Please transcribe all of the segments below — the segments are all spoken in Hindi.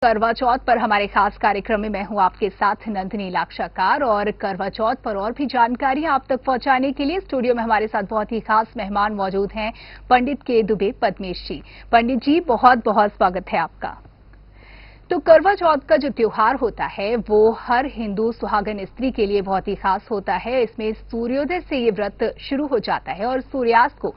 करवा चौथ पर हमारे खास कार्यक्रम में मैं हूं आपके साथ नंदिनी लाक्षाकार। और करवा चौथ पर और भी जानकारी आप तक पहुंचाने के लिए स्टूडियो में हमारे साथ बहुत ही खास मेहमान मौजूद हैं, पंडित के दुबे पद्मेश जी। पंडित जी, बहुत बहुत स्वागत है आपका। तो करवा चौथ का जो त्योहार होता है वो हर हिंदू सुहागन स्त्री के लिए बहुत ही खास होता है। इसमें सूर्योदय से ये व्रत शुरू हो जाता है और सूर्यास्त को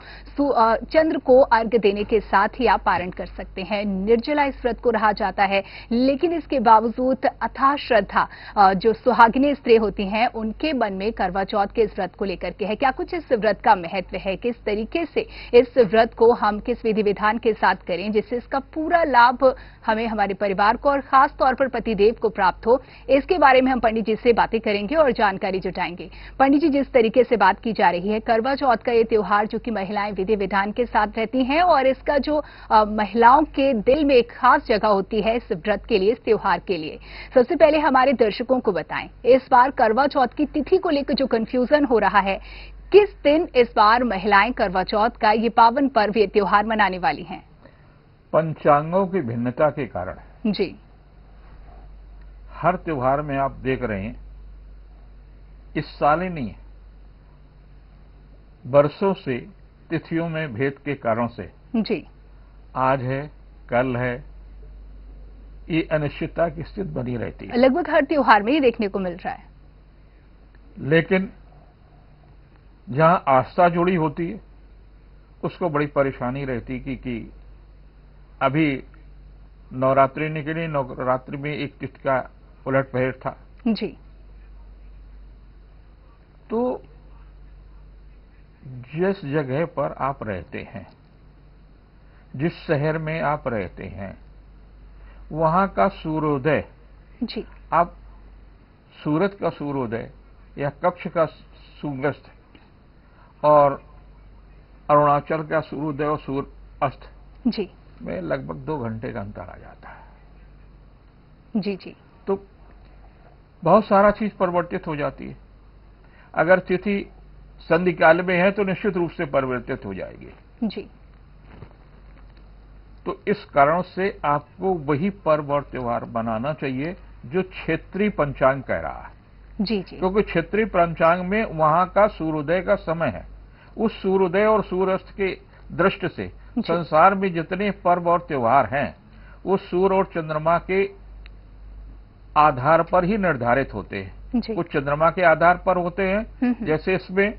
चंद्र को अर्घ्य देने के साथ ही आप पारण कर सकते हैं। निर्जला इस व्रत को रहा जाता है, लेकिन इसके बावजूद अथाह श्रद्धा जो सुहागिनी स्त्री होती हैं उनके मन में करवा चौथ के इस व्रत को लेकर के है। क्या कुछ इस व्रत का महत्व है, किस तरीके से इस व्रत को हम किस विधि विधान के साथ करें जिससे इसका पूरा लाभ हमें, हमारे परिवार को और खास तौर पर पतिदेव को प्राप्त हो, इसके बारे में हम पंडित जी से बातें करेंगे और जानकारी जुटाएंगे। पंडित जी, जिस तरीके से बात की जा रही है, करवा चौथ का ये त्योहार जो कि महिलाएं विधि विधान के साथ रहती हैं और इसका जो महिलाओं के दिल में एक खास जगह होती है इस व्रत के लिए, इस त्योहार के लिए, सबसे पहले हमारे दर्शकों को बताएं इस बार करवा चौथ की तिथि को लेकर जो कंफ्यूजन हो रहा है, किस दिन इस बार महिलाएं करवा चौथ का ये पावन पर्व, ये त्योहार मनाने वाली हैं? पंचांगों की भिन्नता के कारण जी, हर त्योहार में आप देख रहे हैं, इस साल ही नहीं है, बरसों से तिथियों में भेद के कारण से जी, आज है कल है, ये अनिश्चितता की स्थिति बनी रहती है। लगभग हर त्योहार में ही देखने को मिल रहा है। लेकिन जहां आस्था जुड़ी होती है उसको बड़ी परेशानी रहती कि अभी नवरात्रि निकली, नवरात्रि में एक तिथि का उलट पलट था। जी, तो जिस जगह पर आप रहते हैं, जिस शहर में आप रहते हैं, वहां का सूर्योदय, जी, आप सूरत का सूर्योदय या कच्छ का सूर्यास्त और अरुणाचल का सूर्योदय और सूर्य अस्त जी, में लगभग 2 घंटे का अंतर आ जाता है। जी, जी, तो बहुत सारा चीज परिवर्तित हो जाती है। अगर तिथि संधि काल में है तो निश्चित रूप से परिवर्तित हो जाएगी। जी, तो इस कारण से आपको वही पर्व और त्योहार बनाना चाहिए जो क्षेत्रीय पंचांग कह रहा है। जी, जी, क्योंकि क्षेत्रीय पंचांग में वहां का सूर्योदय का समय है। उस सूर्योदय और सूर्यास्त के दृष्टि से संसार में जितने पर्व और त्योहार हैं वो सूर्य और चंद्रमा के आधार पर ही निर्धारित होते हैं। कुछ चंद्रमा के आधार पर होते हैं, जैसे इसमें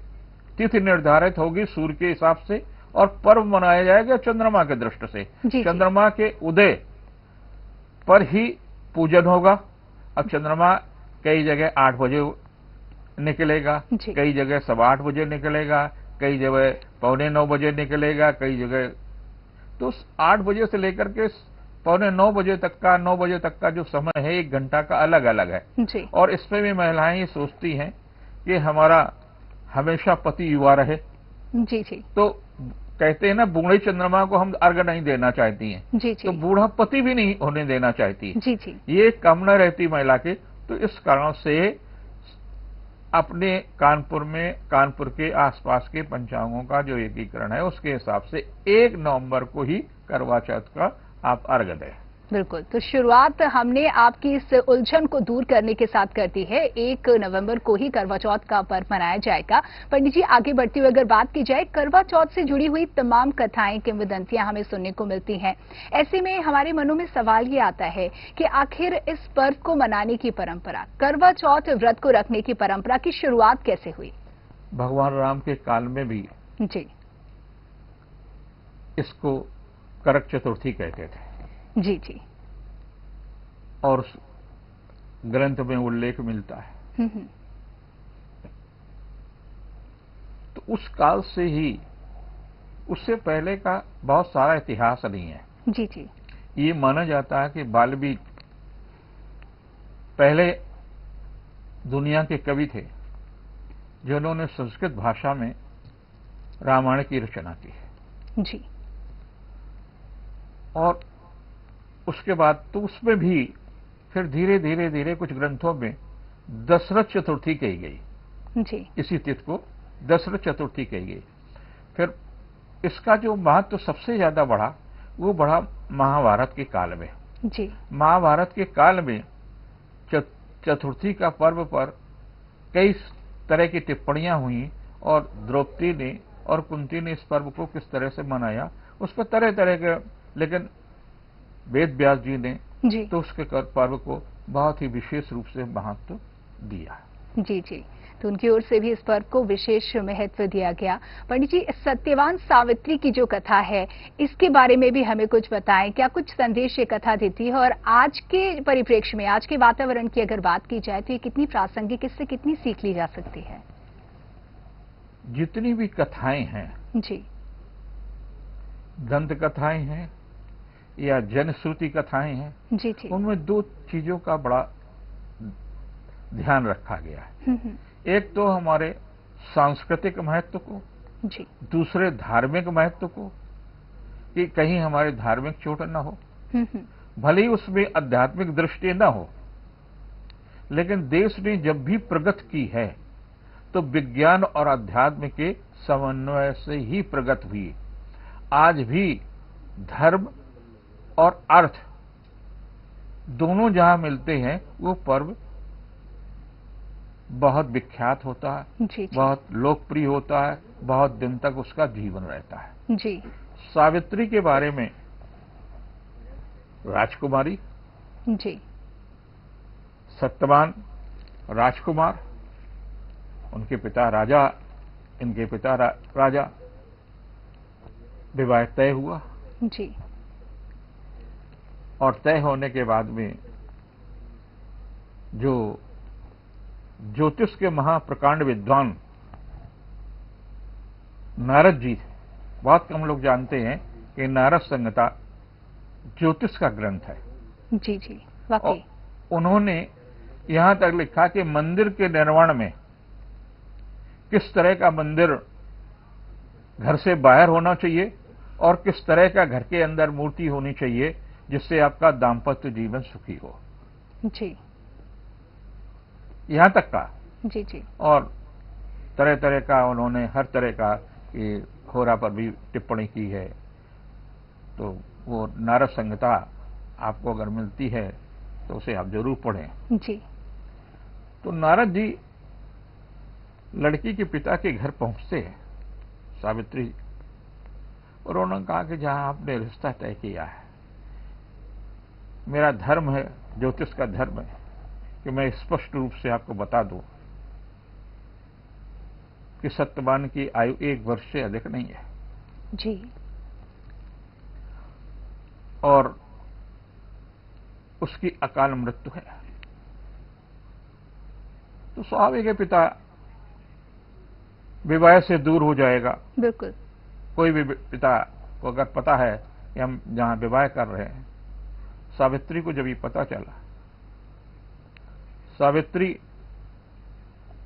तिथि निर्धारित होगी सूर्य के हिसाब से और पर्व मनाया जाएगा चंद्रमा के दृष्टि से। चंद्रमा के उदय पर ही पूजन होगा। अब चंद्रमा कई जगह 8 बजे निकलेगा, कई जगह 8:15 बजे निकलेगा, कई जगह 8:45 बजे निकलेगा, कई जगह तो 8 बजे से लेकर के 8:45 बजे तक का, 9 बजे तक का जो समय है, 1 घंटा का अलग अलग है। जी, और इसमें भी महिलाएं ये सोचती हैं कि हमारा हमेशा पति युवा रहे। जी, जी, तो कहते हैं ना, बूढ़े चंद्रमा को हम अर्घ्य नहीं देना चाहती हैं। जी, जी, तो बूढ़ा पति भी नहीं होने देना चाहती है। जी, जी, ये कामना रहती महिला के। तो इस कारण से अपने कानपुर के आसपास के पंचांगों का जो एकीकरण है उसके हिसाब से 1 नवंबर को ही करवा चौथ का आप अर्घ्य दें। बिल्कुल। तो शुरुआत हमने आपकी इस उलझन को दूर करने के साथ कर दी है। 1 नवंबर को ही करवा चौथ का पर्व मनाया जाएगा। पंडित जी, आगे बढ़ती हुई अगर बात की जाए, करवा चौथ से जुड़ी हुई तमाम कथाएं, किंवदंतियां हमें सुनने को मिलती हैं। ऐसे में हमारे मनों में सवाल ये आता है कि आखिर इस पर्व को मनाने की परंपरा, करवा चौथ व्रत को रखने की परंपरा की शुरुआत कैसे हुई? भगवान राम के काल में भी जी, इसको करक चतुर्थी कहते थे। जी, जी, और ग्रंथ में उल्लेख मिलता है। तो उस काल से ही, उससे पहले का बहुत सारा इतिहास नहीं है। जी, जी, ये माना जाता है कि वाल्मीकि पहले दुनिया के कवि थे जिन्होंने संस्कृत भाषा में रामायण की रचना की है। जी, और उसके बाद तो उसमें भी फिर धीरे धीरे धीरे कुछ ग्रंथों में दशरथ चतुर्थी कही गई। जी, इसी तिथि को दशरथ चतुर्थी कही गई। फिर इसका जो महत्व सबसे ज्यादा बढ़ा वो बढ़ा महाभारत के काल में। जी। महाभारत के काल में चतुर्थी का पर्व पर कई तरह की टिप्पणियां हुई और द्रौपदी ने और कुंती ने इस पर्व को किस तरह से मनाया, उस पर तरह तरह के, लेकिन वेद व्यास जी ने जी। तो उसके पर्व को बहुत ही विशेष रूप से महत्व दिया। जी जी, तो उनकी ओर से भी इस पर्व को विशेष महत्व दिया गया। पंडित जी, सत्यवान सावित्री की जो कथा है, इसके बारे में भी हमें कुछ बताएं। क्या कुछ संदेश ये कथा देती है, और आज के परिप्रेक्ष्य में, आज के वातावरण की अगर बात की जाए तो ये कितनी प्रासंगिक, इससे कितनी सीख ली जा सकती है? जितनी भी कथाएं हैं जी। दंत कथाएं हैं या जनश्रुति कथाएं हैं, जी जी। उनमें दो चीजों का बड़ा ध्यान रखा गया है। एक तो हमारे सांस्कृतिक महत्व को, जी। दूसरे धार्मिक महत्व को, कि कहीं हमारे धार्मिक चोट न हो, भले ही उसमें आध्यात्मिक दृष्टि न हो, लेकिन देश ने जब भी प्रगति की है तो विज्ञान और अध्यात्म के समन्वय से ही प्रगति हुई। आज भी धर्म और अर्थ दोनों जहां मिलते हैं, वो पर्व बहुत विख्यात होता है, जी। बहुत लोकप्रिय होता है, बहुत दिन तक उसका जीवन रहता है। जी। सावित्री के बारे में, राजकुमारी, जी। सत्यवान राजकुमार, उनके पिता राजा, इनके पिता राजा, विवाह तय हुआ। जी। और तय होने के बाद में जो ज्योतिष के महाप्रकांड विद्वान नारद जी, बहुत कम लोग जानते हैं कि नारद संहिता ज्योतिष का ग्रंथ है। जी जी, वाकई। उन्होंने यहां तक लिखा कि मंदिर के निर्माण में किस तरह का मंदिर घर से बाहर होना चाहिए और किस तरह का घर के अंदर मूर्ति होनी चाहिए, जिससे आपका दाम्पत्य जीवन सुखी हो। जी। यहां तक का। जी जी। और तरह तरह का उन्होंने हर तरह का होरा पर भी टिप्पणी की है। तो वो नारद संहिता आपको अगर मिलती है तो उसे आप जरूर पढ़ें। जी। तो नारद जी लड़की के पिता के घर पहुंचते हैं, सावित्री, और उन्होंने कहा कि जहां आपने रिश्ता तय किया है, मेरा धर्म है, ज्योतिष का धर्म है कि मैं स्पष्ट रूप से आपको बता दूं कि सत्यवान की आयु 1 वर्ष से अधिक नहीं है। जी। और उसकी अकाल मृत्यु है। तो स्वाभाविक है पिता विवाह से दूर हो जाएगा। बिल्कुल। कोई भी पिता को अगर पता है कि हम जहां विवाह कर रहे हैं, सावित्री को जब ये पता चला, सावित्री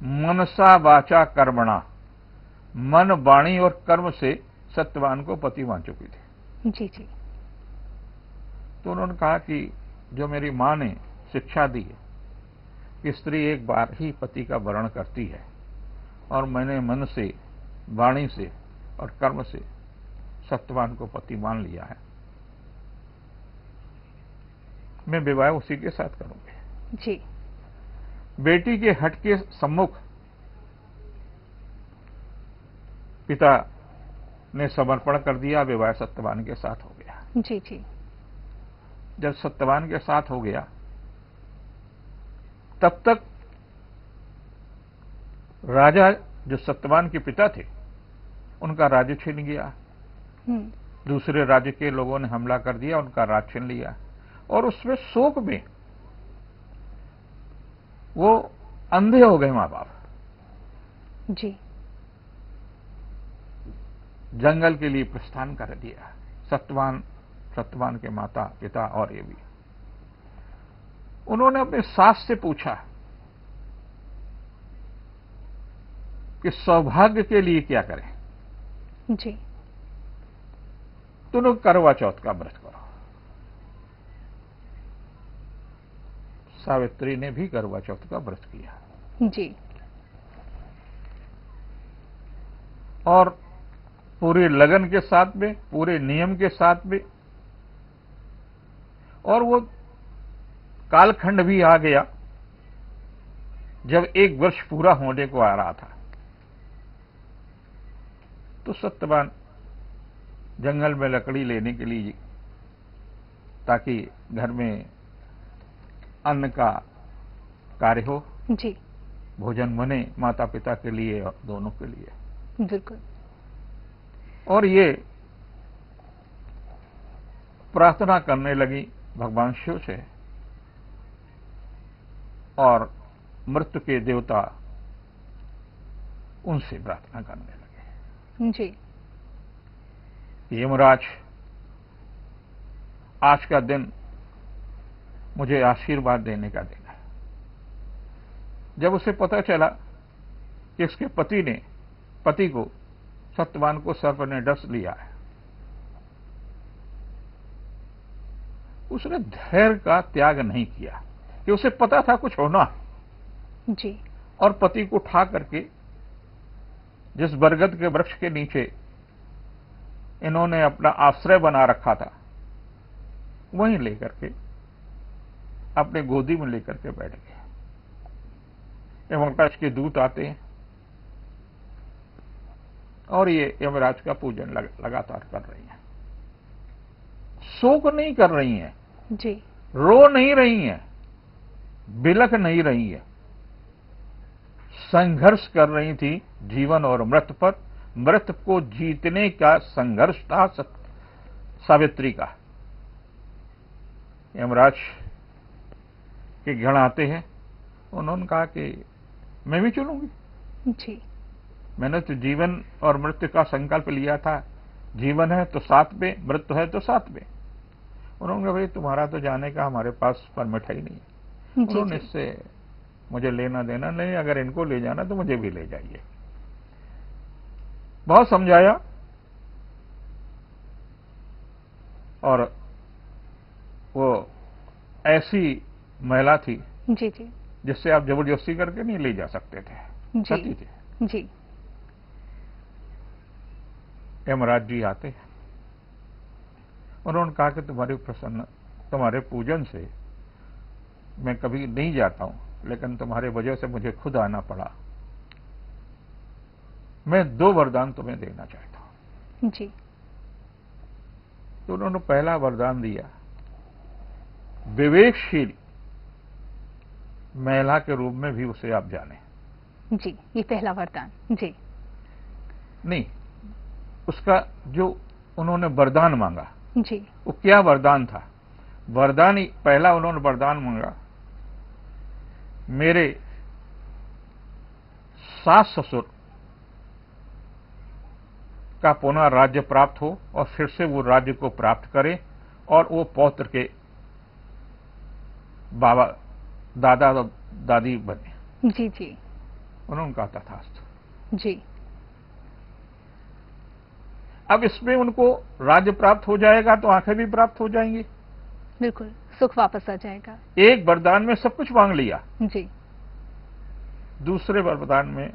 मनसा वाचा कर्मणा, मन, वाणी और कर्म से सत्यवान को पति मान चुकी थी। जी जी। तो उन्होंने कहा कि जो मेरी मां ने शिक्षा दी है कि स्त्री एक बार ही पति का वर्ण करती है, और मैंने मन से, वाणी से और कर्म से सत्यवान को पति मान लिया है, मैं विवाह उसी के साथ करूंगी। जी। बेटी के हट के सम्मुख पिता ने समर्पण कर दिया, विवाह सत्यवान के साथ हो गया। जी जी। जब सत्यवान के साथ हो गया, तब तक राजा जो सत्यवान के पिता थे, उनका राज्य छीन गया। दूसरे राज्य के लोगों ने हमला कर दिया, उनका राज्य छीन लिया, और उसमें शोक में वो अंधे हो गए मां बाप। जी। जंगल के लिए प्रस्थान कर दिया, सत्यवान के माता पिता और ये भी। उन्होंने अपने सास से पूछा कि सौभाग्य के लिए क्या करें। जी। तो लोग करवा चौथ का व्रत करो। सावित्री ने भी करवा चौथ का व्रत किया। जी। और पूरे लगन के साथ में, पूरे नियम के साथ में, और वो कालखंड भी आ गया जब 1 वर्ष पूरा होने को आ रहा था, तो सत्यवान जंगल में लकड़ी लेने के लिए, ताकि घर में अन्न का कार्य हो, जी, भोजन बने माता पिता के लिए और दोनों के लिए। बिल्कुल। और ये प्रार्थना करने लगी भगवान शिव से, और मृत्यु के देवता उनसे प्रार्थना करने लगे। जी, यमराज, आज का दिन मुझे आशीर्वाद देने का दिन है। जब उसे पता चला कि उसके पति को सत्यवान को सर्प ने डस लिया है, उसने धैर्य का त्याग नहीं किया, कि उसे पता था कुछ होना। जी, और पति को उठा करके जिस बरगद के वृक्ष के नीचे इन्होंने अपना आश्रय बना रखा था, वहीं लेकर के अपने गोदी में लेकर के बैठ गए। यमराज के दूत आते हैं और ये यमराज का पूजन लगातार कर रही हैं। शोक नहीं कर रही हैं, जी, रो नहीं रही हैं, बिलख नहीं रही है, संघर्ष कर रही थी जीवन और मृत्यु पर। मृत्यु को जीतने का संघर्ष था सावित्री का। यमराज के गण आते हैं, उन्होंने कहा कि मैं भी चलूंगी। जी, मैंने तो जीवन और मृत्यु का संकल्प लिया था, जीवन है तो साथ में, मृत्यु है तो साथ में। उन्होंने कहा भाई तुम्हारा तो जाने का हमारे पास परमिट ही नहीं है। उन्होंने इससे मुझे लेना देना नहीं, अगर इनको ले जाना तो मुझे भी ले जाइए। बहुत समझाया, और वो ऐसी महिला थी जी, जी, जिससे आप जबरदस्ती करके नहीं ले जा सकते थे, सती थे। जी, यमराज जी आते हैं, उन्होंने कहा कि तुम्हारे पूजन से मैं कभी नहीं जाता हूं, लेकिन तुम्हारे वजह से मुझे खुद आना पड़ा। मैं 2 वरदान तुम्हें देना चाहता हूं। जी, तो उन्होंने पहला वरदान दिया, विवेकशील महिला के रूप में भी उसे आप जाने। जी, ये पहला वरदान। जी, नहीं, उसका जो उन्होंने वरदान मांगा, जी, वो क्या वरदान था? वरदान, पहला उन्होंने वरदान मांगा, मेरे सास ससुर का पुनः राज्य प्राप्त हो और फिर से वो राज्य को प्राप्त करे, और वो पौत्र के बाबा दादा दादी बने। जी, जी, उन्होंने कहा तथास्तु। जी, अब इसमें उनको राज्य प्राप्त हो जाएगा तो आंखें भी प्राप्त हो जाएंगी, बिल्कुल, सुख वापस आ जाएगा। एक वरदान में सब कुछ मांग लिया। जी, दूसरे वरदान में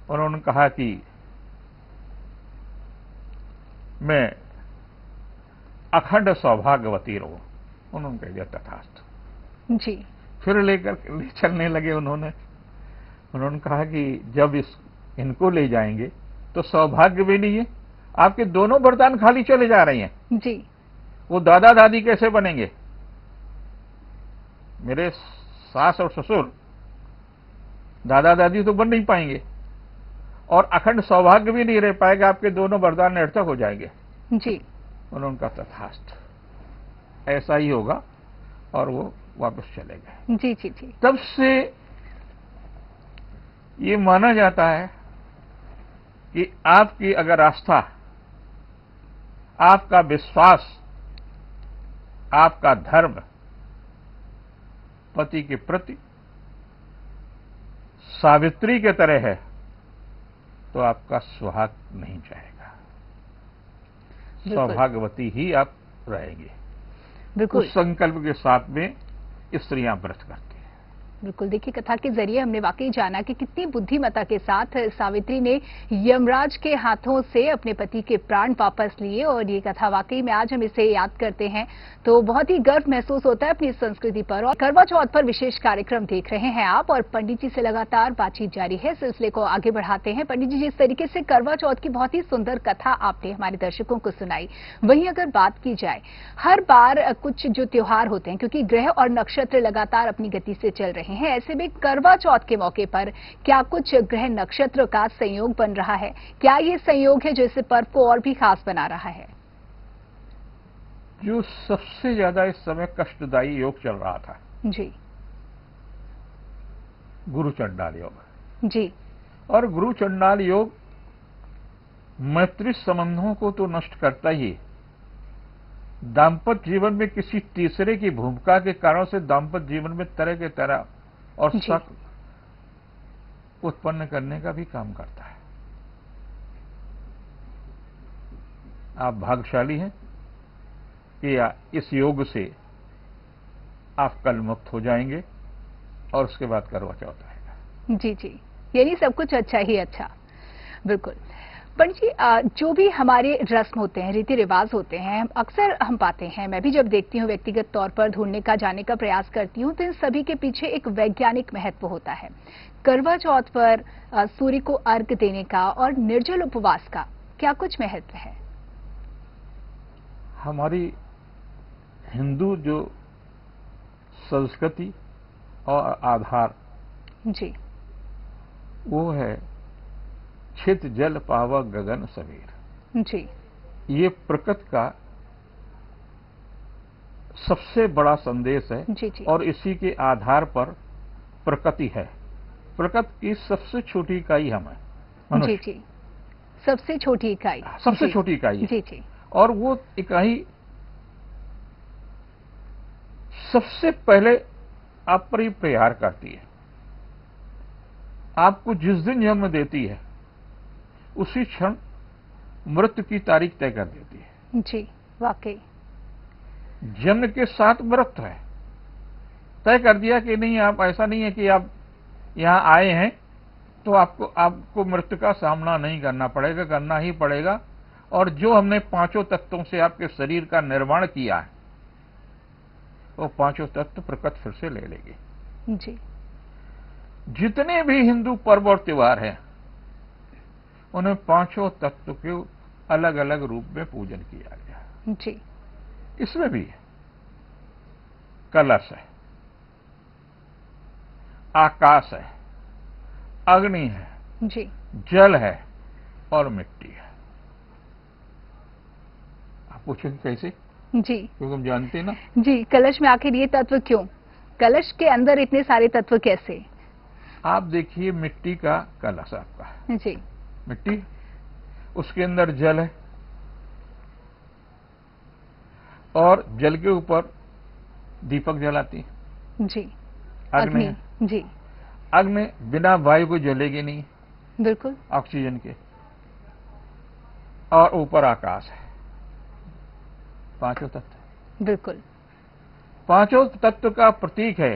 उन्होंने कहा कि मैं अखंड सौभाग्यवती रहूं। उन्होंने कह दिया तथास्तु। जी, फिर लेकर ले चलने लगे। उन्होंने कहा कि जब इनको ले जाएंगे तो सौभाग्य भी नहीं है, आपके दोनों वरदान खाली चले जा रहे हैं। जी, वो दादा दादी कैसे बनेंगे? मेरे सास और ससुर दादा दादी तो बन नहीं पाएंगे, और अखंड सौभाग्य भी नहीं रह पाएगा, आपके दोनों वरदान निरर्थक हो जाएंगे। जी, उन्होंने कहा तथास्तु, ऐसा ही होगा, और वो वापस चले गए। जी, जी, जी, तब से ये माना जाता है कि आपकी अगर आस्था, आपका विश्वास, आपका धर्म पति के प्रति सावित्री के तरह है, तो आपका सुहाग नहीं जाएगा, सौभाग्यवती ही आप रहेंगे। बिल्कुल। उस संकल्प के साथ में स्त्रियां व्रत करती हैं। बिल्कुल, देखिए कथा के जरिए हमने वाकई जाना कि कितनी बुद्धिमत्ता के साथ सावित्री ने यमराज के हाथों से अपने पति के प्राण वापस लिए, और ये कथा वाकई में आज हम इसे याद करते हैं तो बहुत ही गर्व महसूस होता है अपनी संस्कृति पर। और करवा चौथ पर विशेष कार्यक्रम देख रहे हैं आप, और पंडित जी से लगातार बातचीत जारी है। सिलसिले को आगे बढ़ाते हैं। पंडित जी, जिस तरीके से करवा चौथ की बहुत ही सुंदर कथा आपने हमारे दर्शकों को सुनाई, वहीं अगर बात की जाए, हर बार कुछ जो त्योहार होते हैं, क्योंकि ग्रह और नक्षत्र लगातार अपनी गति से चल रहे हैं, ऐसे में करवा चौथ के मौके पर क्या कुछ ग्रह नक्षत्र का संयोग बन रहा है? क्या ये संयोग है जो इस पर्व को और भी खास बना रहा है? जो सबसे ज्यादा इस समय कष्टदायी योग चल रहा था जी, गुरु चंडाल योग। जी, और गुरु चंडाल योग मैत्री संबंधों को तो नष्ट करता ही, दाम्पत्य जीवन में किसी तीसरे की भूमिका के कारण से दाम्पत्य जीवन में तरह के तरह और शक उत्पन्न करने का भी काम करता है। आप भाग्यशाली हैं कि इस योग से आप कल मुक्त हो जाएंगे और उसके बाद करवा चौथ आएगा। जी, जी, यानी सब कुछ अच्छा ही अच्छा। बिल्कुल पंडित जी, जो भी हमारे रस्म होते हैं, रीति रिवाज होते हैं, अक्सर हम पाते हैं, मैं भी जब देखती हूँ व्यक्तिगत तौर पर ढूंढने का, जाने का प्रयास करती हूँ, तो इन सभी के पीछे एक वैज्ञानिक महत्व होता है। करवा चौथ पर सूर्य को अर्घ देने का और निर्जल उपवास का क्या कुछ महत्व है? हमारी हिंदू जो संस्कृति और आधार जी, वो है छित जल पावक गगन सवेर। जी, ये प्रकृति का सबसे बड़ा संदेश है। जी, जी, और इसी के आधार पर प्रकृति है। प्रकृति की सबसे छोटी इकाई हम है, मनुष्य। जी, जी, सबसे छोटी इकाई, सबसे छोटी इकाई है। जी, जी, और वो इकाई सबसे पहले आप पर ही प्रहार करती है। आपको जिस दिन जन्म देती है उसी क्षण मृत्यु की तारीख तय कर देती है। जी, वाकई जन्म के साथ मृत्यु है, तय कर दिया कि नहीं, आप ऐसा नहीं है कि आप यहां आए हैं तो आपको मृत्यु का सामना नहीं करना पड़ेगा, करना ही पड़ेगा। और जो हमने पांचों तत्वों से आपके शरीर का निर्माण किया है, वो पांचों तत्व प्रकृति फिर से ले लेगी। जी, जितने भी हिंदू पर्व और त्योहार हैं, उन्हें पांचों तत्व के अलग अलग रूप में पूजन किया गया। जी, इसमें भी कलश है, आकाश है, अग्नि है, जी, जल है और मिट्टी है। आप पूछेंगे कैसे? जी, क्योंकि हम जानते हैं ना। जी, कलश में आखिर ये तत्व क्यों? कलश के अंदर इतने सारे तत्व कैसे? आप देखिए, मिट्टी का कलश आपका, जी, मिट्टी, उसके अंदर जल है और जल के ऊपर दीपक जलाती है। जी, अग्नि है। जी, अग्नि बिना वायु को जलेगी नहीं, बिल्कुल, ऑक्सीजन के। और ऊपर आकाश है। पांचों तत्व, बिल्कुल, पांचों तत्व का प्रतीक है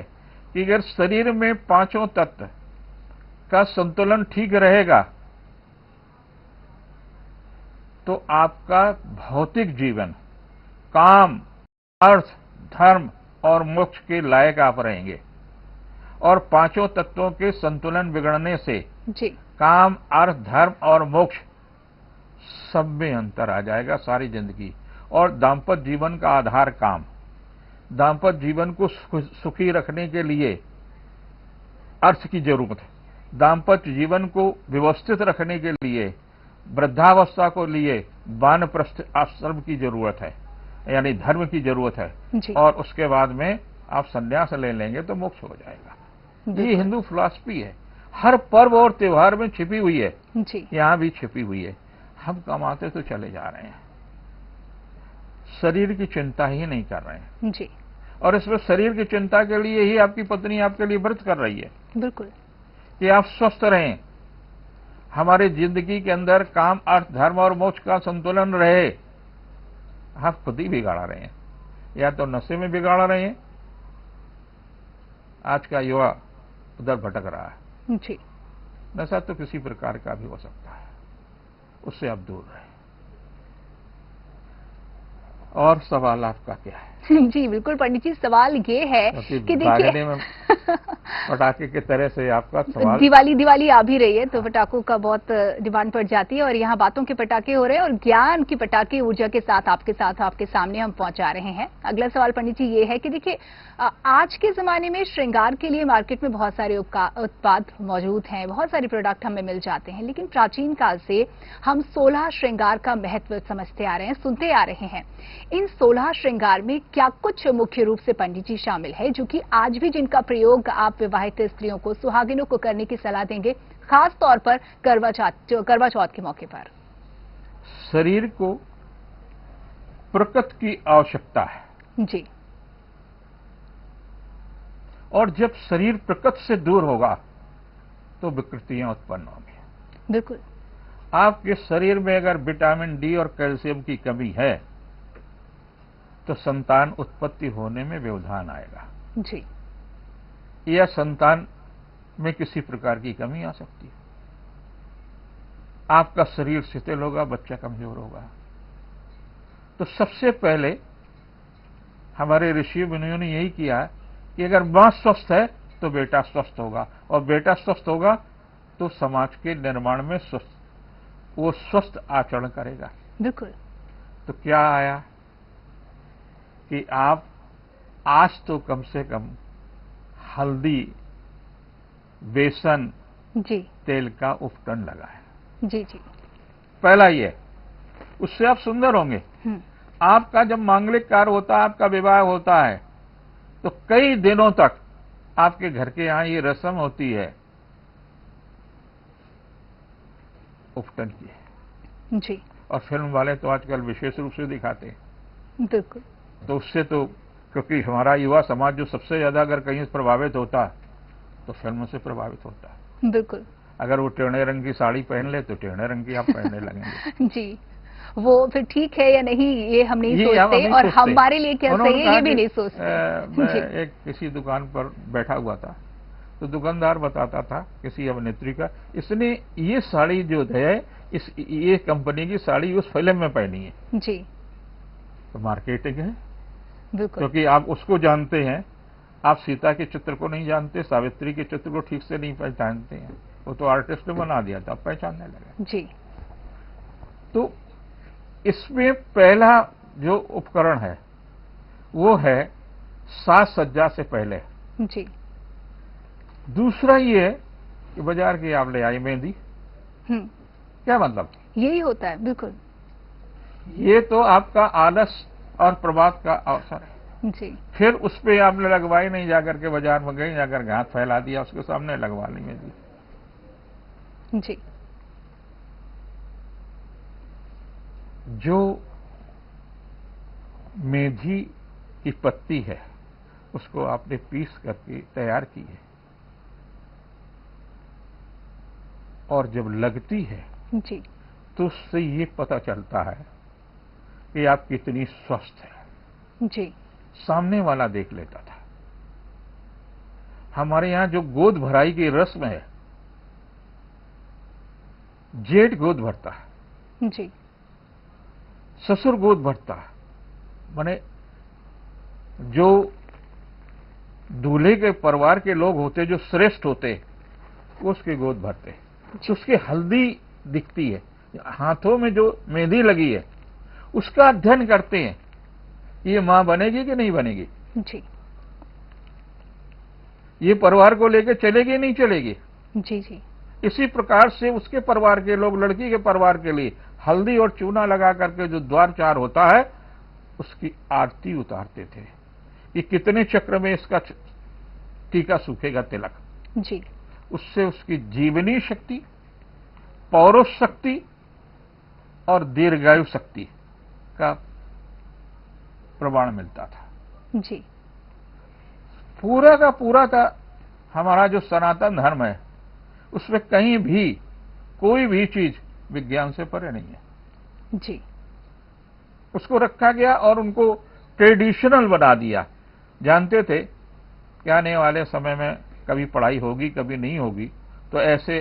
कि अगर शरीर में पांचों तत्व का संतुलन ठीक रहेगा तो आपका भौतिक जीवन काम, अर्थ, धर्म और मोक्ष के लायक आप रहेंगे। और पांचों तत्वों के संतुलन बिगड़ने से जी, काम, अर्थ, धर्म और मोक्ष सब में अंतर आ जाएगा सारी जिंदगी। और दाम्पत्य जीवन का आधार काम, दाम्पत्य जीवन को सुखी रखने के लिए अर्थ की जरूरत है, दाम्पत्य जीवन को व्यवस्थित रखने के लिए, वृद्धावस्था को लिए वानप्रस्थ आश्रम की जरूरत है, यानी धर्म की जरूरत है। जी, और उसके बाद में आप संन्यास ले लेंगे तो मोक्ष हो जाएगा। ये हिंदू फिलॉसफी है, हर पर्व और त्योहार में छिपी हुई है। जी, यहां भी छिपी हुई है। हम कमाते तो चले जा रहे हैं, शरीर की चिंता ही नहीं कर रहे हैं। जी, और इसमें शरीर की चिंता के लिए ही आपकी पत्नी आपके लिए व्रत कर रही है बिल्कुल, कि आप स्वस्थ रहें, हमारी जिंदगी के अंदर काम, अर्थ, धर्म और मोक्ष का संतुलन रहे। आप खुद ही बिगाड़ रहे हैं, या तो नशे में बिगाड़ रहे हैं। आज का युवा उधर भटक रहा है। जी। नशा तो किसी प्रकार का भी हो सकता है, उससे आप दूर रहें। और सवाल आपका क्या है? जी बिल्कुल पंडित जी, सवाल ये है कि देखिए भागने में पटाखे की तरह से आपका सवाल। दिवाली आ भी रही है तो पटाखों का बहुत डिमांड पड़ जाती है, और यहाँ बातों के पटाखे हो रहे हैं और ज्ञान की पटाखे ऊर्जा के साथ आपके सामने हम पहुंचा रहे हैं। अगला सवाल पंडित जी ये है कि देखिए आज के जमाने में श्रृंगार के लिए मार्केट में बहुत सारे उत्पाद मौजूद हैं, बहुत सारे प्रोडक्ट हमें मिल जाते हैं, लेकिन प्राचीन काल से हम 16 श्रृंगार का महत्व समझते आ रहे हैं, सुनते आ रहे हैं। इन 16 श्रृंगार में क्या कुछ मुख्य रूप से पंडित जी शामिल है जो कि आज भी जिनका प्रयोग आप विवाहित स्त्रियों को, सुहागिनों को करने की सलाह देंगे, खास तौर पर करवा चौथ के मौके पर? शरीर को प्रकृति की आवश्यकता है जी। और जब शरीर प्रकृति से दूर होगा तो विकृतियां उत्पन्न होंगी। बिल्कुल। आपके शरीर में अगर विटामिन डी और कैल्शियम की कमी है तो संतान उत्पत्ति होने में व्यवधान आएगा जी। या संतान में किसी प्रकार की कमी आ सकती है। आपका शरीर शिथिल होगा, बच्चा कमजोर होगा। तो सबसे पहले हमारे ऋषि मुनियों ने यही किया कि अगर मां स्वस्थ है तो बेटा स्वस्थ होगा, और बेटा स्वस्थ होगा तो समाज के निर्माण में वो स्वस्थ आचरण करेगा। बिल्कुल। तो क्या आया कि आप आज तो कम से कम हल्दी, बेसन, जी, तेल का उपटन लगाएं। जी जी। पहला ये, उससे आप सुंदर होंगे। आपका जब मांगलिक कार्य होता है, आपका विवाह होता है, तो कई दिनों तक आपके घर के यहां ये रस्म होती है उपटन की। जी। और फिल्म वाले तो आजकल विशेष रूप से दिखाते हैं। बिल्कुल। तो उससे तो, क्योंकि हमारा युवा समाज जो सबसे ज्यादा अगर कहीं से प्रभावित होता है तो फिल्म से प्रभावित होता है। बिल्कुल। अगर वो टेढ़े रंग की साड़ी पहन ले तो टेढ़े रंग की आप पहनने लगेंगे। जी, वो फिर ठीक है या नहीं ये हम नहीं सोचते, और हमारे लिए क्या सही है ये भी नहीं सोचते। मैं एक किसी दुकान पर बैठा हुआ था तो दुकानदार बताता था किसी अभिनेत्री का, इसने ये साड़ी जो है ये कंपनी की साड़ी उस फिल्म में पहनी है। जी। तो मार्केटिंग है। बिल्कुल। क्योंकि आप उसको जानते हैं, आप सीता के चित्र को नहीं जानते, सावित्री के चित्र को ठीक से नहीं पहचानते हैं। वो तो आर्टिस्ट ने बना दिया था, आप पहचानने लगे। जी। तो इसमें पहला जो उपकरण है वो है साज सज्जा से पहले। जी। दूसरा ये है कि बाजार की आप ले आई मेहंदी। क्या मतलब? यही होता है। बिल्कुल। ये तो आपका आलस और प्रभात का अवसर है। जी। फिर उस पे आपने लगवाई नहीं, जाकर के बाजार में गई, जाकर हाथ फैला दिया, उसके सामने लगवा ली मेहंदी। जी। जो मेथी की पत्ती है उसको आपने पीस करके तैयार की है, और जब लगती है जी, तो उससे ये पता चलता है कि आप कितनी स्वस्थ है। जी। सामने वाला देख लेता था। हमारे यहां जो गोद भराई की रस्म है, जेठ गोद भरता है, जी। ससुर गोद भरता है, माने जो दूल्हे के परिवार के लोग होते, जो श्रेष्ठ होते, उसके गोद भरते। तो उसकी हल्दी दिखती है, हाथों में जो मेहंदी लगी है उसका अध्ययन करते हैं, ये मां बनेगी कि नहीं बनेगी, जी। ये परिवार को लेकर चलेगी नहीं चलेगी। जी जी। इसी प्रकार से उसके परिवार के लोग लड़की के परिवार के लिए हल्दी और चूना लगा करके जो द्वारचार होता है उसकी आरती उतारते थे कि कितने चक्र में इसका टीका सूखेगा, तिलक। जी। उससे उसकी जीवनी शक्ति, पौरुष शक्ति और दीर्घायु शक्ति का प्रमाण मिलता था। जी। पूरा का पूरा था हमारा जो सनातन धर्म है, उसमें कहीं भी कोई भी चीज विज्ञान से परे नहीं है। जी। उसको रखा गया और उनको ट्रेडिशनल बना दिया। जानते थे कि आने वाले समय में कभी पढ़ाई होगी कभी नहीं होगी, तो ऐसे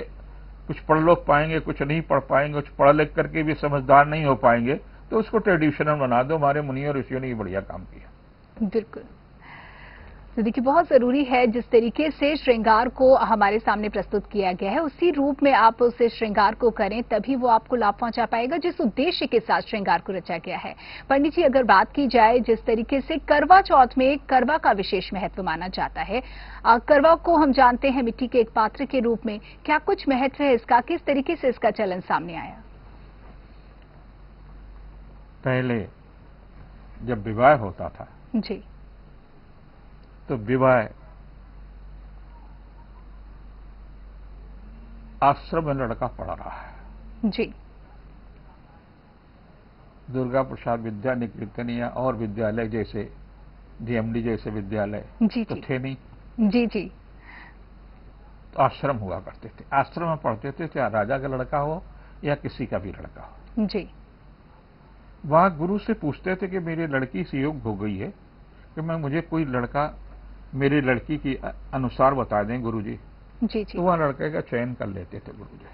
कुछ पढ़ लोग पाएंगे, कुछ नहीं पढ़ पाएंगे, कुछ पढ़ लिख करके भी समझदार नहीं हो पाएंगे, तो उसको ट्रेडिशनल बना दो। हमारे मुनि और ऋषियों ने ये बढ़िया काम किया। बिल्कुल। तो देखिए, बहुत जरूरी है जिस तरीके से श्रृंगार को हमारे सामने प्रस्तुत किया गया है, उसी रूप में आप उस श्रृंगार को करें, तभी वो आपको लाभ पहुंचा पाएगा जिस उद्देश्य के साथ श्रृंगार को रचा गया है। पंडित जी, अगर बात की जाए जिस तरीके से करवा चौथ में करवा का विशेष महत्व माना जाता है, करवा को हम जानते हैं मिट्टी के एक पात्र के रूप में, क्या कुछ महत्व है इसका, किस तरीके से इसका चलन सामने आया? पहले जब विवाह होता था जी, तो विवाह आश्रम में लड़का पढ़ रहा है। जी, दुर्गा प्रसाद विद्या निकेतनिया और विद्यालय जैसे डीएमडी जैसे विद्यालय जी, तो जी, थे नहीं। जी, जी, तो आश्रम हुआ करते थे, आश्रम में पढ़ते थे, चाहे राजा का लड़का हो या किसी का भी लड़का हो। जी, वहां गुरु से पूछते थे कि मेरी लड़की से योग हो गई है, कि मैं मुझे कोई लड़का मेरी लड़की की अनुसार बता दें गुरु जी। जी, जी, तो वह लड़के का चयन कर लेते थे गुरु जी,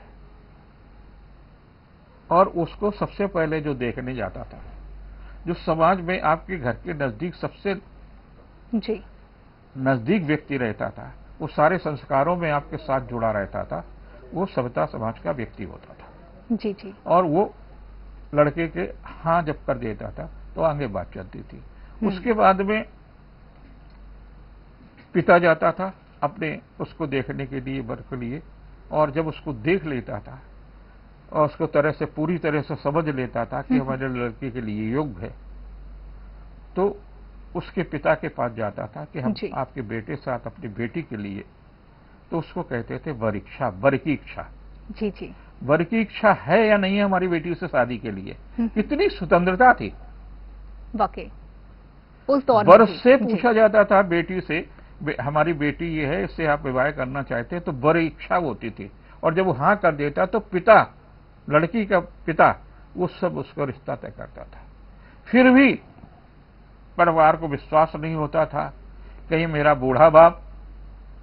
और उसको सबसे पहले जो देखने जाता था, जो समाज में आपके घर के नजदीक सबसे जी, नजदीक व्यक्ति रहता था, वो सारे संस्कारों में आपके साथ जुड़ा रहता था, वो सभ्यता समाज का व्यक्ति होता था। जी, जी, और वो लड़के के हाँ जब कर देता था तो आगे बात चलती थी। उसके बाद में पिता जाता था अपने उसको देखने के लिए, वर के लिए, और जब उसको देख लेता था और उसको पूरी तरह से समझ लेता था कि हमारे लड़के के लिए योग्य है, तो उसके पिता के पास जाता था कि हम आपके बेटे साथ अपनी बेटी के लिए, तो उसको कहते थे वर इच्छा, वर की इच्छा। जी, जी, वर की इच्छा है या नहीं है हमारी बेटी से शादी के लिए। कितनी स्वतंत्रता थी वाकई उस दौर वर में। से पूछा जाता था बेटी से, हमारी बेटी ये है, इससे आप विवाह करना चाहते हैं, तो वर इच्छा होती थी। और जब वो हाँ कर देता तो पिता, लड़की का पिता, वो सब उसको रिश्ता तय करता था। फिर भी परिवार को विश्वास नहीं होता था, कहीं मेरा बूढ़ा बाप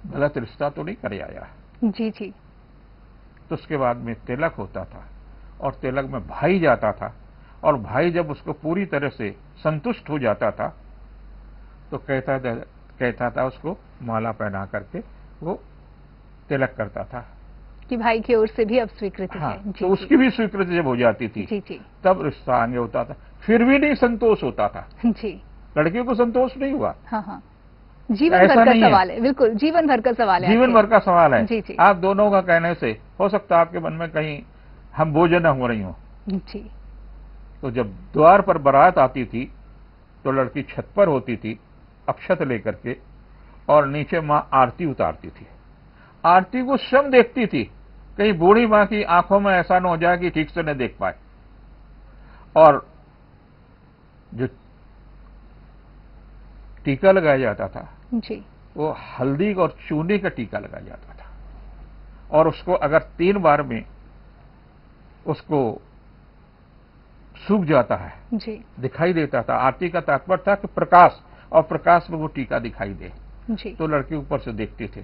गलत रिश्ता तो नहीं कर आया। जी, जी, तो उसके बाद में तिलक होता था, और तिलक में भाई जाता था, और भाई जब उसको पूरी तरह से संतुष्ट हो जाता था तो कहता था उसको माला पहना करके वो तिलक करता था कि भाई की ओर से भी अब स्वीकृति हाँ, है। जी, तो उसकी भी स्वीकृति जब हो जाती थी, जी, जी, तब रिश्ता आगे होता था। फिर भी नहीं संतोष होता था, जी, लड़कियों को संतोष नहीं हुआ। हाँ, हाँ, जीवन भर का सवाल है। बिल्कुल, जीवन भर का सवाल है, जीवन भर का सवाल है। जी, जी, आप दोनों का कहने से हो सकता है आपके मन में कहीं हम बोझ न हो रही हो। जी, तो जब द्वार पर बारात आती थी तो लड़की छत पर होती थी अक्षत लेकर के, और नीचे मां आरती उतारती थी। आरती को स्वयं देखती थी, कहीं बूढ़ी मां की आंखों में ऐसा न हो जाए कि ठीक से न देख पाए। और जो टीका लगाया जाता था जी, वो हल्दी और चूने का टीका लगाया जाता था, और उसको अगर 3 बार में उसको सूख जाता है, जी, दिखाई देता था। आरती का तात्पर्य था कि प्रकाश, और प्रकाश में वो टीका दिखाई दे, जी, तो लड़के ऊपर से देखते थे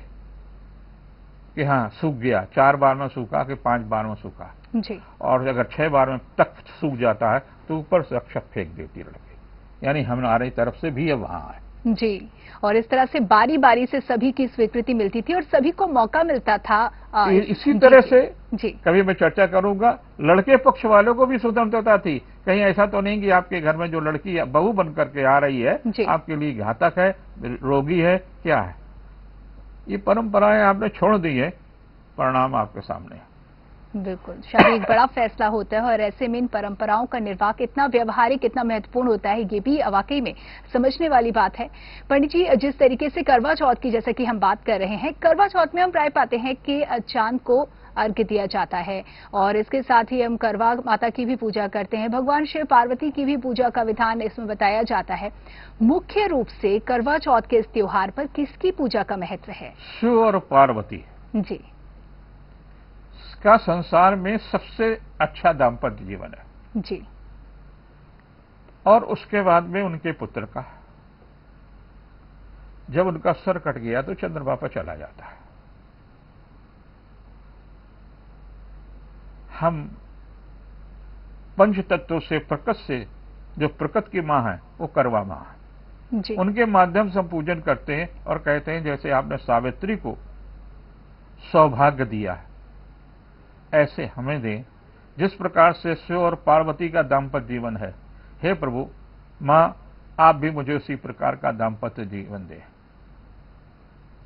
कि हाँ सूख गया, 4 बार में सूखा कि 5 बार में सूखा। जी, और अगर 6 बार में तक सूख जाता है तो ऊपर से अक्षत फेंक देती लड़की, यानी हमारी तरफ से भी अब वहां है। जी, और इस तरह से बारी बारी से सभी की स्वीकृति मिलती थी और सभी को मौका मिलता था। इसी तरह से जी, कभी मैं चर्चा करूंगा, लड़के पक्ष वालों को भी स्वतंत्रता थी। कहीं ऐसा तो नहीं कि आपके घर में जो लड़की बहू बन करके आ रही है आपके लिए घातक है, रोगी है, क्या है। ये परंपराएं आपने छोड़ दी है, परिणाम आपके सामने है। बिल्कुल, शायद एक बड़ा फैसला होता है, और ऐसे में इन परंपराओं का निर्वाह कितना व्यवहारिक, कितना महत्वपूर्ण होता है, ये भी वाकई में समझने वाली बात है। पंडित जी, जिस तरीके से करवा चौथ की जैसे कि हम बात कर रहे हैं, करवा चौथ में हम प्राय पाते हैं कि चांद को अर्घ्य दिया जाता है, और इसके साथ ही हम करवा माता की भी पूजा करते हैं, भगवान शिव पार्वती की भी पूजा का विधान इसमें बताया जाता है। मुख्य रूप से करवा चौथ के इस त्योहार पर किसकी पूजा का महत्व है? शिव और पार्वती जी, का संसार में सबसे अच्छा दाम्पत्य जीवन है। जी, और उसके बाद में उनके पुत्र का, जब उनका सर कट गया तो चंद्रमा पर चला जाता है। हम पंच तत्वों से प्रकृत से, जो प्रकृत की मां है वो करवा मां है, जी। उनके माध्यम से हम पूजन करते हैं और कहते हैं जैसे आपने सावित्री को सौभाग्य दिया है ऐसे हमें दें। जिस प्रकार से शिव और पार्वती का दाम्पत्य जीवन है, हे प्रभु मां आप भी मुझे उसी प्रकार का दाम्पत्य जीवन दें।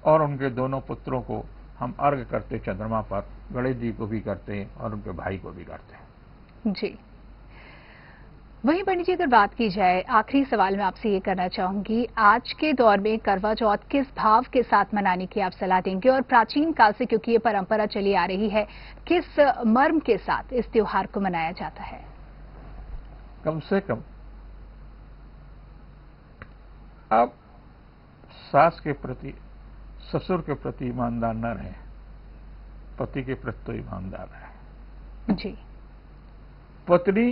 और उनके दोनों पुत्रों को हम अर्घ करते चंद्रमा पर, गणेश जी को भी करते हैं और उनके भाई को भी करते हैं। जी। वहीं पंडित जी, अगर बात की जाए, आखिरी सवाल मैं आपसे ये करना चाहूंगी, आज के दौर में करवा चौथ किस भाव के साथ मनाने की आप सलाह देंगे, और प्राचीन काल से क्योंकि ये परंपरा चली आ रही है, किस मर्म के साथ इस त्योहार को मनाया जाता है? कम से कम आप सास के प्रति, ससुर के प्रति ईमानदार न रहे, पति के प्रति तो ईमानदार रहे। जी। पत्नी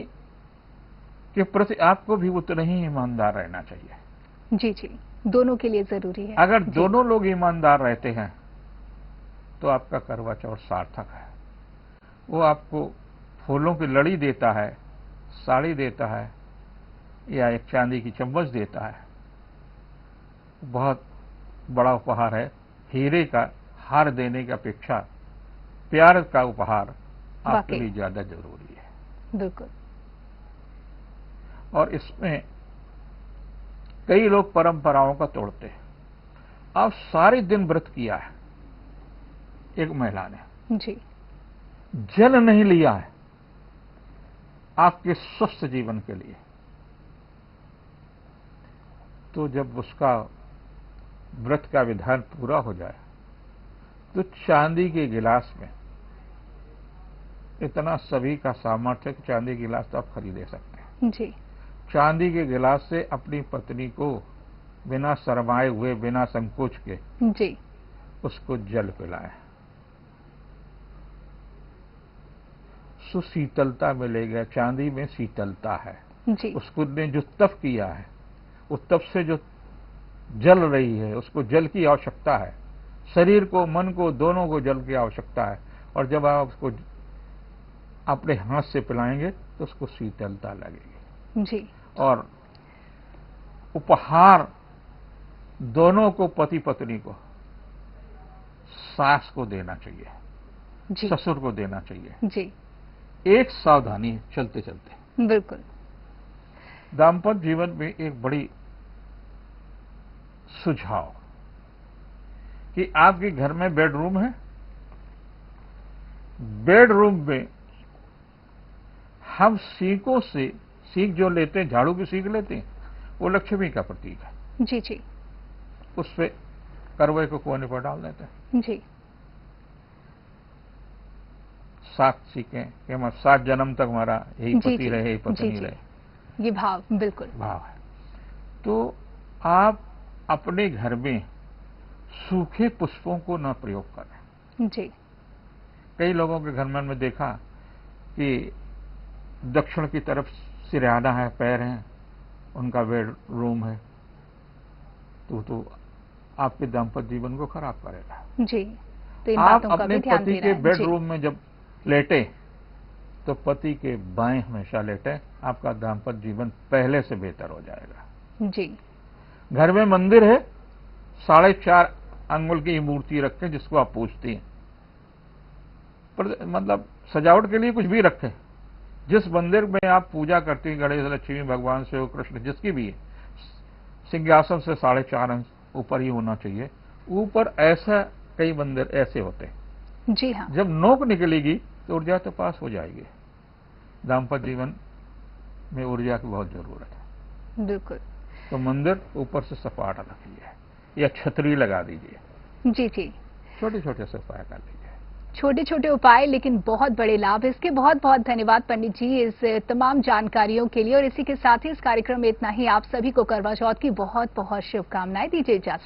के प्रति आपको भी उतना ही ईमानदार रहना चाहिए। जी जी, दोनों के लिए जरूरी है। अगर दोनों लोग ईमानदार रहते हैं तो आपका करवा चौथ सार्थक है। वो आपको फूलों की लड़ी देता है, साड़ी देता है या एक चांदी की चम्मच देता है, बहुत बड़ा उपहार है। हीरे का हार देने की अपेक्षा प्यार का उपहार आपके लिए ज्यादा जरूरी है। बिल्कुल। और इसमें कई लोग परंपराओं का तोड़ते हैं। आप सारे दिन व्रत किया है, एक महिला ने जी, जल नहीं लिया है आपके स्वस्थ जीवन के लिए, तो जब उसका व्रत का विधान पूरा हो जाए तो चांदी के गिलास में, इतना सभी का सामर्थ्य कि चांदी के गिलास तो आप खरीदे सकते हैं जी, चांदी के गिलास से अपनी पत्नी को बिना शर्माए हुए, बिना संकोच के जी, उसको जल पिलाएं। सुशीतलता मिलेगा, चांदी में शीतलता है जी, उसको ने जो तप किया है, उस तप से जो जल रही है, उसको जल की आवश्यकता है। शरीर को, मन को, दोनों को जल की आवश्यकता है। और जब आप उसको अपने हाथ से पिलाएंगे तो उसको शीतलता लगेगी। जी। और उपहार दोनों को, पति पत्नी को, सास को देना चाहिए, जी, ससुर को देना चाहिए। जी, एक सावधानी चलते चलते, बिल्कुल। दाम्पत्य जीवन में एक बड़ी सुझाव कि आपके घर में बेडरूम है, बेडरूम में हम सीखों से, सीख जो लेते हैं, झाड़ू की सीख लेते हैं, वो लक्ष्मी का प्रतीक है। जी जी, उस पे करवे को कोने पर डाल देते हैं। जी, 7 सीखें कि हम 7 जन्म तक हमारा यही जी, पति जी, रहे, यही पत्नी जी, जी। रहे, ये भाव बिल्कुल। भाव है। तो आप अपने घर में सूखे पुष्पों को न प्रयोग करें। जी, कई लोगों के घर में हमने देखा कि दक्षिण की तरफ सिरहाना है, पैर हैं, उनका बेडरूम है, तो आपके दाम्पत्य जीवन को खराब करेगा। जी, तो इन आप बातों का अपने भी ध्यान पति देना के है। बेडरूम में जब लेटे तो पति के बाएं हमेशा लेटे, आपका दाम्पत्य जीवन पहले से बेहतर हो जाएगा। जी, घर में मंदिर है, 4.5 अंगुल की मूर्ति रखें जिसको आप पूजती हैं, पर मतलब सजावट के लिए कुछ भी रखें। जिस मंदिर में आप पूजा करती हैं, गणेश, लक्ष्मी, भगवान, शिव, कृष्ण, जिसकी भी है, सिंहासन से 4.5 अंश ऊपर ही होना चाहिए। ऊपर ऐसा कई मंदिर ऐसे होते हैं, जी हाँ, जब नोक निकलेगी तो ऊर्जा तो पास हो जाएगी। दाम्पत्य जीवन में ऊर्जा की बहुत जरूरत है। बिल्कुल। तो मंदिर ऊपर से सपाट रखिए या छतरी लगा दीजिए, जी जी, छोटे छोटे से उपाय कर लीजिए। छोटे छोटे उपाय लेकिन बहुत बड़े लाभ। इसके बहुत बहुत धन्यवाद पंडित जी इस तमाम जानकारियों के लिए। और इसी के साथ ही इस कार्यक्रम में इतना ही। आप सभी को करवा चौथ की बहुत बहुत शुभकामनाएं। दीजिए इजाजत।